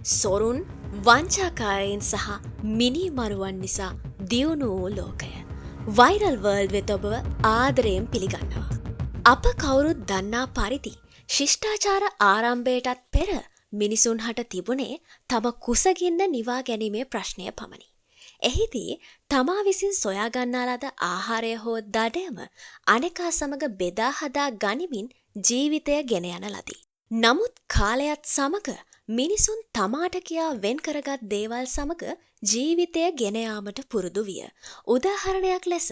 සොරුන් වංචාකාරයෙන් සහ මිනිමරුවන් නිසා දියුණු වූ ලෝකය. වයිරල් වර්ල්ඩ් වෙත ඔබව ආදරයෙන් පිළිගන්නවා. අප කවුරුත් දන්නා පරිදි ශිෂ්ටාචාර ආරම්භයටත් පෙර මිනිසුන් හට තිබුණේ තම කුසගින්න නිවා ගැනීමේ ප්‍රශ්නය පමණි. එහිදී තමා විසින් සොයාගන්නා ලද ආහාරය හෝ දඩයම අනෙකා සමග බෙදා හදා ගනිමින් ජීවිතය ගෙන යන ලදී. නමුත් කාලයත් සමග මිනිසුන් තමාට කියා වෙන් කරගත් දේවල් සමග ජීවිතය ගෙන යාමට පුරුදු විය. උදාහරණයක් ලෙස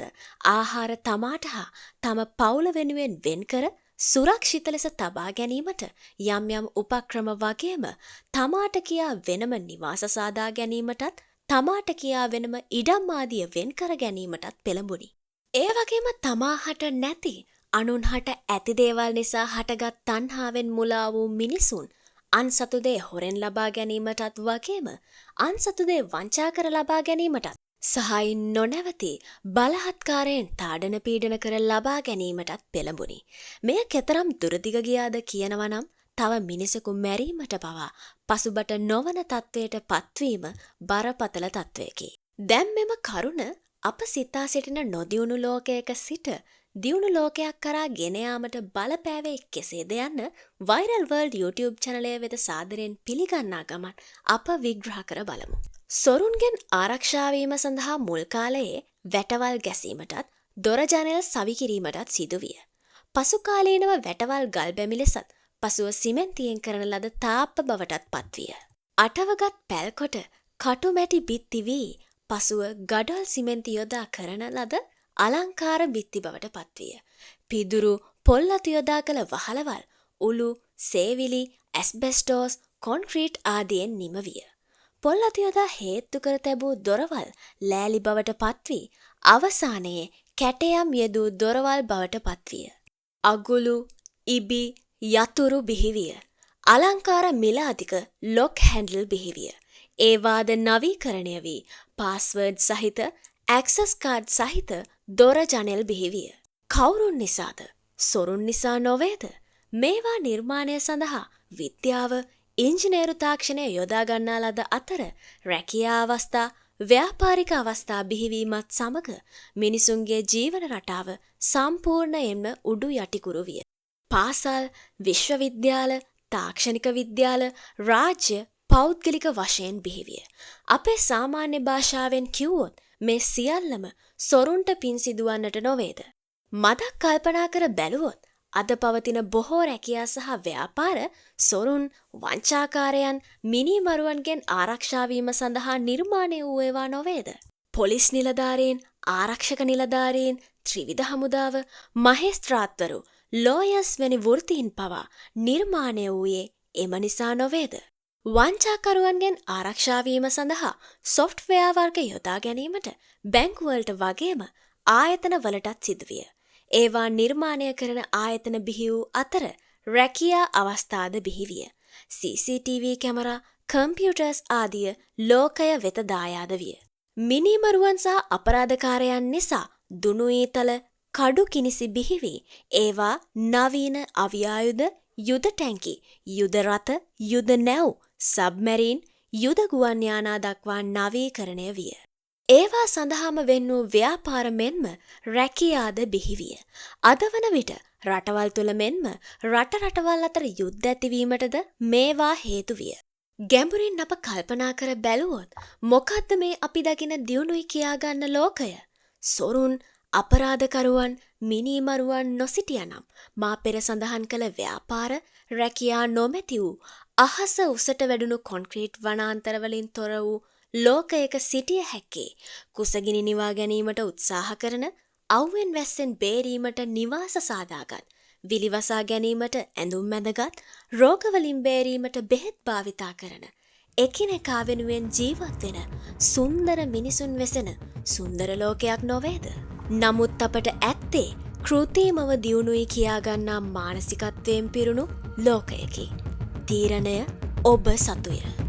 ආහාර තමාට හා තම පවුල වෙනුවෙන් වෙන් කර සුරක්ෂිත ලෙස තබා ගැනීමට යම් යම් උපක්‍රම වගේම තමාට කියා වෙනම නිවාස සාදා ගැනීමටත් තමාට කියා වෙනම ඉඩම් ආදිය වෙන් කර ගැනීමටත් පෙළඹුණි. ඒ වගේම තමා හට නැති අනුන් හට ඇති දේවල් නිසා හටගත් තණ්හාවෙන් මුලා වූ මිනිසුන් අන්සතු දේ හොරෙන් ලබා ගැනීමටත් වගේම අන්සතු දේ වංචා කර ලබා ගැනීමටත් සහයින් නොනැවති බලහත්කාරයෙන් තාඩන පීඩන කර ලබා ගැනීමටත් පෙළඹුණි. මෙය කෙතරම් දුරදිග ගියාද කියනවනම් තව මිනිසකු මැරීමට පවා පසුබට නොවන තත්ත්වයට පත්වීම බරපතල තත්ත්වයකි. දැන් මෙම කරුණ අප සිතා සිටින නොදියුණු ලෝකයක සිට දියුණු ලෝකයක් කරා ගෙන යාමට බලපෑවේ කෙසේද යන්න වයිරල් වර්ල්ඩ් YouTube channel වෙත සාදරයෙන් පිළිගන්නා ගමන් අප විග්‍රහ කර බලමු. සොරුන්ගෙන් ආරක්ෂා වීම සඳහා මුල් කාලයේ වැටවල් ගැසීමටත් දොර ජනෙල් සවි කිරීමටත් සිදු විය. පසු කාලීනව වැටවල් ගල් බැමි ලෙසත් පසුව සිමෙන්තියෙන් කරන ලද තාප්ප බවටත් පත්විය. අටවගත් පැල්කොට කටුමැටි බිත්ති වී පසුව ගඩොල් සිමෙන්ති යොදා කරන ලද අලංකාර බිත්ති බවට පත්විය. පිදුරු පොල්ලතු යොදා කළ වහලවල් උළු සේවිලි ඇස්බෙස්ටෝස් කොන්ක්‍රීට් ආදියෙන් නිම විය. පොල්ලතු යොදා හේත්තු කර තැබූ දොරවල් ලෑලි බවට පත්වී අවසානයේ කැටයම් යෙදූ දොරවල් බවට පත්විය. අගුළු ඉබි යතුරු බිහිවිය. අලංකාර මිල අධික ලොක් හැන්ඩල් බිහිවිය. ඒවාද නවීකරණය වී පාස්වර්ඩ් සහිත ඇක්සස් කාඩ් සහිත දොර ජනෙල් බිහිවිය. කවුරුන් නිසාද? සොරුන් නිසා නොවේද? මේවා නිර්මාණය සඳහා විද්‍යාව ඉංජිනේරු තාක්ෂණය යොදා ගන්නා ලද අතර රැකියා අවස්ථා ව්‍යාපාරික අවස්ථා බිහිවීමත් සමග මිනිසුන්ගේ ජීවන රටාව සම්පූර්ණයෙන්ම උඩු යටිකුරු විය. පාසල්, විශ්වවිද්‍යාල, තාක්ෂණික විද්‍යාල, රාජ්‍ය, පෞද්ගලික වශයෙන් බිහිවිය. අපේ සාමාන්‍ය භාෂාවෙන් කිව්වොත් මේ සියල්ලම සොරුන්ට පින් සිදුවන්නට නොවේද? මදක් කල්පනා කර බැලුවොත් අද පවතින බොහෝ රැකියා සහ ව්‍යාපාර සොරුන්, වංචාකාරයන්, මිනිමරුවන්ගෙන් ආරක්ෂා වීම සඳහා නිර්මාණය වූ ඒවා නොවේද? පොලිස් නිලධාරීන්, ආරක්ෂක නිලධාරීන්, ත්‍රිවිධ හමුදාව, මහේස්ත්‍රාත්වරු, ලෝයර්ස් වැනි වෘත්තීන් පවා නිර්මාණය වූයේ එම නිසා නොවේද? වංචාකරුවන්ගෙන් ආරක්ෂා වීම සඳහා සොෆ්ට්වෙයා වර්ග යොදා ගැනීමට බැංකුවලට වගේම ආයතන වලටත් සිදුවිය. ඒවා නිර්මාණය කරන ආයතන බිහි වූ අතර රැකියා අවස්ථාද බිහිවිය. CCTV කැමරා, කම්පියුටර්ස් ආදිය ලෝකය වෙත දායාද විය. මිනිමරුවන් සහ අපරාධකාරයන් නිසා දුනු ඊතල කඩු කිනිසි බිහිවී ඒවා නවීන අවියායුධ, යුද ටැංකි, යුද රථ, යුද නැව්, සබ්මැරීන්, යුද ගුවන් යානා දක්වා නවීකරණය විය. ඒවා සඳහාම වෙන් වූ ව්‍යාපාර මෙන්ම රැකියාද බිහිවිය. අද වන විට රටවල් තුළ මෙන්ම රටවල් අතර යුද්ධ ඇතිවීමටද මේවා හේතු විය. ගැඹුරින් අප කල්පනා කර බැලුවොත් මොකද්ද මේ අපි දකින දියුණුයි කියාගන්න ලෝකය? සොරුන්, අපරාධකරුවන්, මිනිමරුවන් නොසිටියනම් මා පෙර සඳහන් කළ ව්‍යාපාර, රැකියා නොමැති වූ අහස උසට වැඩුණු කොන්ක්‍රීට් වනාන්තරවලින් තොර වූ ලෝකයක සිටිය හැක්කේ කුසගිනි නිවා ගැනීමට උත්සාහ කරන, අව්වෙන් වැස්සෙන් බේරීමට නිවාස සාදාගත්, විලිවසා ගැනීමට ඇඳුම් මැදගත්, රෝගවලින් බේරීමට බෙහෙත් භාවිතා කරන, එකිනෙකා වෙනුවෙන් ජීවත් වෙන සුන්දර මිනිසුන් වෙසෙන සුන්දර ලෝකයක් නොවේද? නමුත් අපට ඇත්තේ කෘත්‍රිමව දියුණුයි කියාගන්නා මානසිකත්වයෙන් පිරුණු ලෝකයකි. තීරණය ඔබ සතුය.